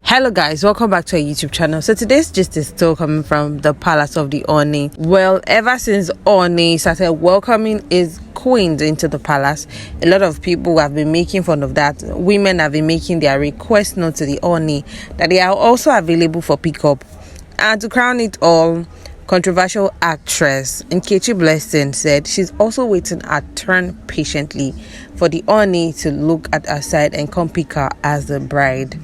Hello guys, welcome back to our YouTube channel. So today's gist is still coming from the palace of the Ooni. Well, ever since Ooni started welcoming his queens into the palace, a lot of people have been making fun of that. Women have been making their request known to the Ooni that they are also available for pickup. And to crown it all, controversial actress Nkechi Blessing said she's also waiting her turn patiently for the Ooni to look at her side and come pick her as the bride.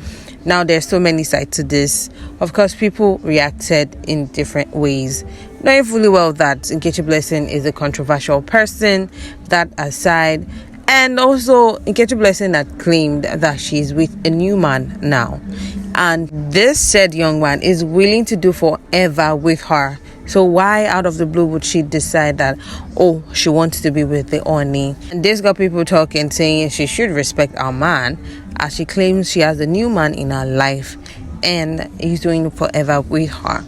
Now, there's so many sides to this. Of course, people reacted in different ways, knowing fully well that Nkechi Blessing is a controversial person, that aside. And also, Nkechi Blessing had claimed that she's with a new man now. And this said young man is willing to do forever with her. So why out of the blue would she decide that, oh, she wants to be with the Ooni? And this got people talking, saying she should respect our man, as she claims she has a new man in her life and he's doing it forever with her.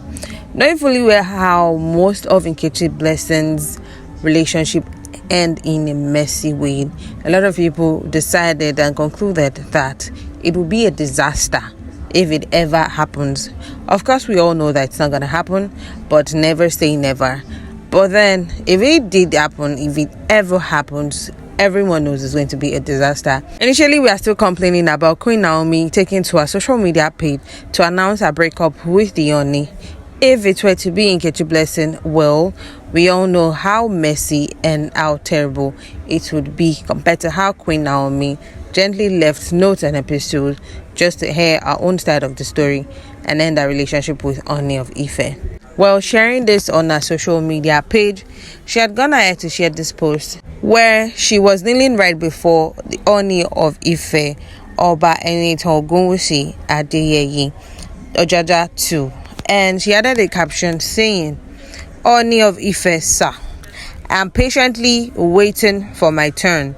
Knowing fully well how most of Nkechi Blessing's relationship end in a messy way, a lot of people decided and concluded that it would be a disaster if it ever happens. Of course, we all know that it's not going to happen, but never say never. But then, if it did happen, if it ever happens, everyone knows it's going to be a disaster. Initially, we are still complaining about Queen Naomi taking to her social media page to announce her breakup with the Ooni. If it were to be Nkechi Blessing, well, we all know how messy and how terrible it would be compared to how Queen Naomi gently left notes and episodes just to hear our own side of the story and end our relationship with Ooni of Ife. Well, sharing this on her social media page, she had gone ahead to share this post where she was kneeling right before the Ooni of Ife, Oba Enitan Ogunwusi Adeyeye Ojaja 2, and she added a caption saying, "Ooni of Ife, sir, I'm patiently waiting for my turn.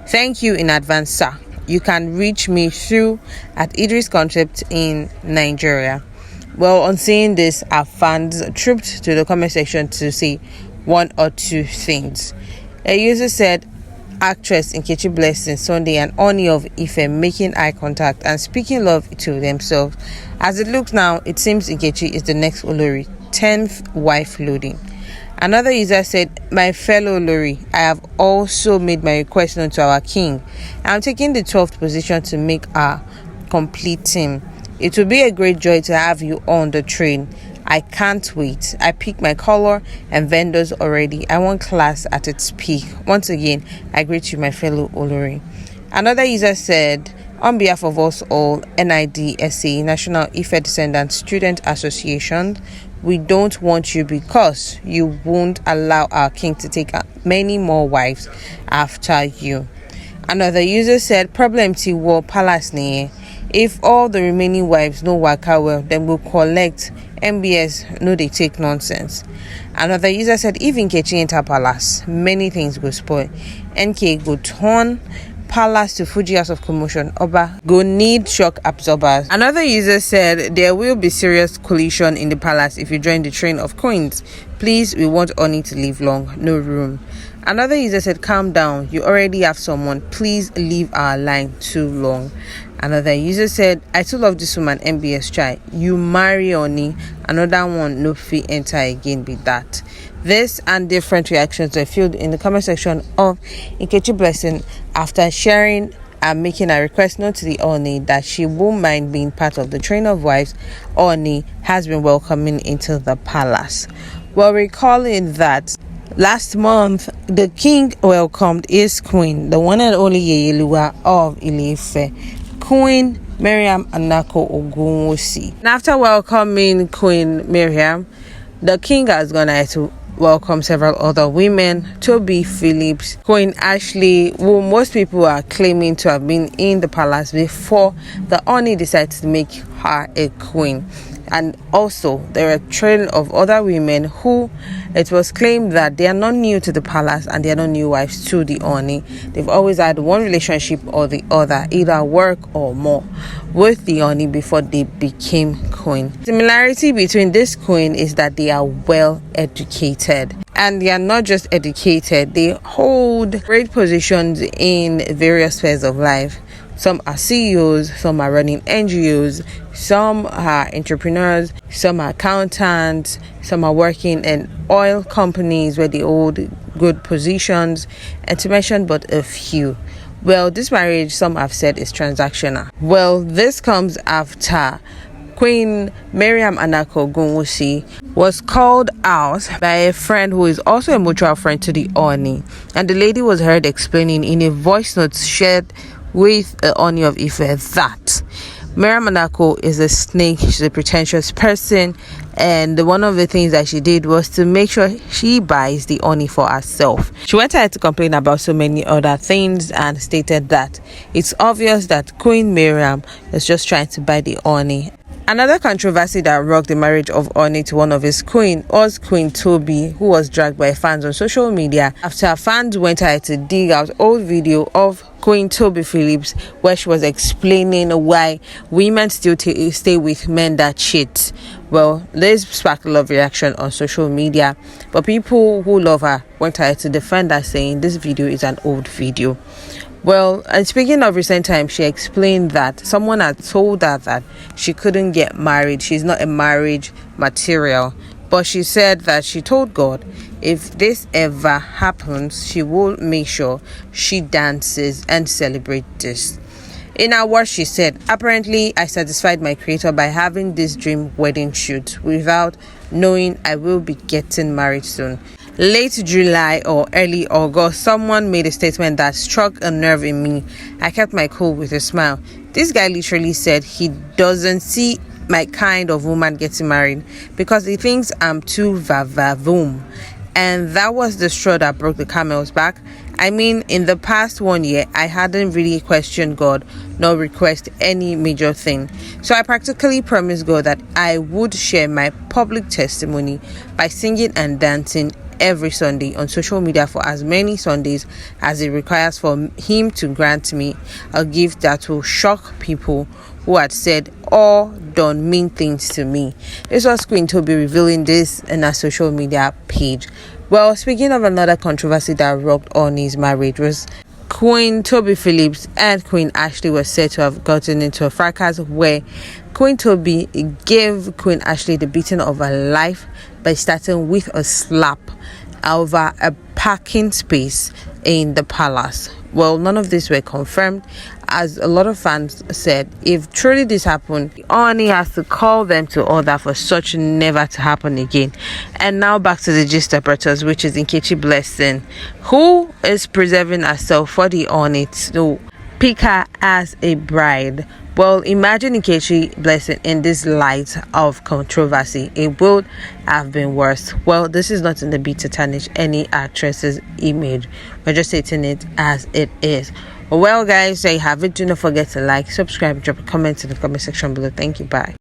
Thank you in advance, sir. You can reach me through at Idris Concept in Nigeria." Well, on seeing this, our fans trooped to the comment section to say one or two things. A user said, actress Nkechi Blessing Sunday and Ooni of Ife making eye contact and speaking love to themselves. As it looks now, it seems Nkechi is the next Olori, 10th wife loading. Another user said, my fellow Olori, I have also made my request known to our king. I'm taking the 12th position to make our complete team. It will be a great joy to have you on the train. I can't wait. I picked my color and vendors already. I want class at its peak. Once again, I greet you, my fellow Olori. Another user said, on behalf of us all, NIDSA, National Ife Descendants Student Association, we don't want you because you won't allow our king to take many more wives after you. Another user said, problem ti war palace niye. If all the remaining wives no work out well, then we'll collect MBS, no they take nonsense. Another user said, if Nkechi enter palace, many things go spoil. NK go turn palace to Fuji House of Commotion. Oba go need shock absorbers. Another user said, there will be serious collision in the palace if you join the train of queens. Please, we want Ooni to live long, no room. Another user said, calm down, you already have someone, please leave our line too long. Another user said, I too love this woman, MBS chai. You marry Ooni, another one no fee enter again be that. This and different reactions were filled in the comment section of Nkechi Blessing after sharing and making a request known to the Ooni that she won't mind being part of the train of wives Ooni has been welcoming into the palace. Well, recalling that last month, the king welcomed his queen, the one and only Yeyeluwa of Ile-Ife, Queen Mariam Anako Ogunwusi. And after welcoming Queen Mariam, the king has gone ahead to welcome several other women. Toby Phillips, Queen Ashley, who most people are claiming to have been in the palace before the Ooni decided to make her a queen. And also, there are a trail of other women who it was claimed that they are not new to the palace and they are not new wives to the Ooni. They've always had one relationship or the other, either work or more, with the Ooni before they became queen. Similarity between this queen is that they are well educated. And they are not just educated, they hold great positions in various spheres of life. Some are CEOs, some are running NGOs, some are entrepreneurs, some are accountants, some are working in oil companies where they hold good positions, and to mention but a few. Well, this marriage, some have said, is transactional. Well, this comes after Queen Mariam Anako Gunwusi was called out by a friend who is also a mutual friend to the Ooni, and the lady was heard explaining in a voice note shared with the Ooni of Ife that Mariam Anako is a snake, she's a pretentious person, and one of the things that she did was to make sure she buys the Ooni for herself. She went ahead to complain about so many other things and stated that it's obvious that Queen Mariam is just trying to buy the Ooni. Another controversy that rocked the marriage of Ooni to one of his queen was Queen Toby, who was dragged by fans on social media after fans went ahead to dig out old video of Queen Toby Phillips where she was explaining why women still stay with men that cheat. Well, this sparked a lot of reaction on social media, but people who love her went ahead to defend her, saying this video is an old video. Well, and speaking of recent times, she explained that someone had told her that she couldn't get married. She's not a marriage material. But she said that she told God, if this ever happens, she will make sure she dances and celebrates this. In her words, she said, apparently, I satisfied my creator by having this dream wedding shoot without knowing I will be getting married soon. Late July or early August, someone made a statement that struck a nerve in me. I kept my cool with a smile. This guy literally said he doesn't see my kind of woman getting married because he thinks I'm too va-va-voom. And that was the straw that broke the camel's back. I mean, in the past 1 year, I hadn't really questioned God nor request any major thing. So I practically promised God that I would share my public testimony by singing and dancing every Sunday on social media for as many Sundays as it requires for him to grant me a gift that will shock people who had said or done mean things to me. This was Queen Toby revealing this in her social media page. Well, speaking of another controversy that rocked Ooni's marriage, was Queen Toby Phillips and Queen Ashley were said to have gotten into a fracas where Queen Toby gave Queen Ashley the beating of her life by starting with a slap over a parking space in the palace. Well, none of this were confirmed, as a lot of fans said if truly this happened, Ooni has to call them to order for such never to happen again. And now back to the gist apparatus, which is Nkechi Blessing, who is preserving herself for the Ooni to pick her as a bride. Well, imagine Nkechi Blessing in this light of controversy. It would have been worse. Well, this is not in the beat to tarnish any actress's image. We're just stating it as it is. Well, guys, there you have it. Do not forget to like, subscribe, drop a comment in the comment section below. Thank you. Bye.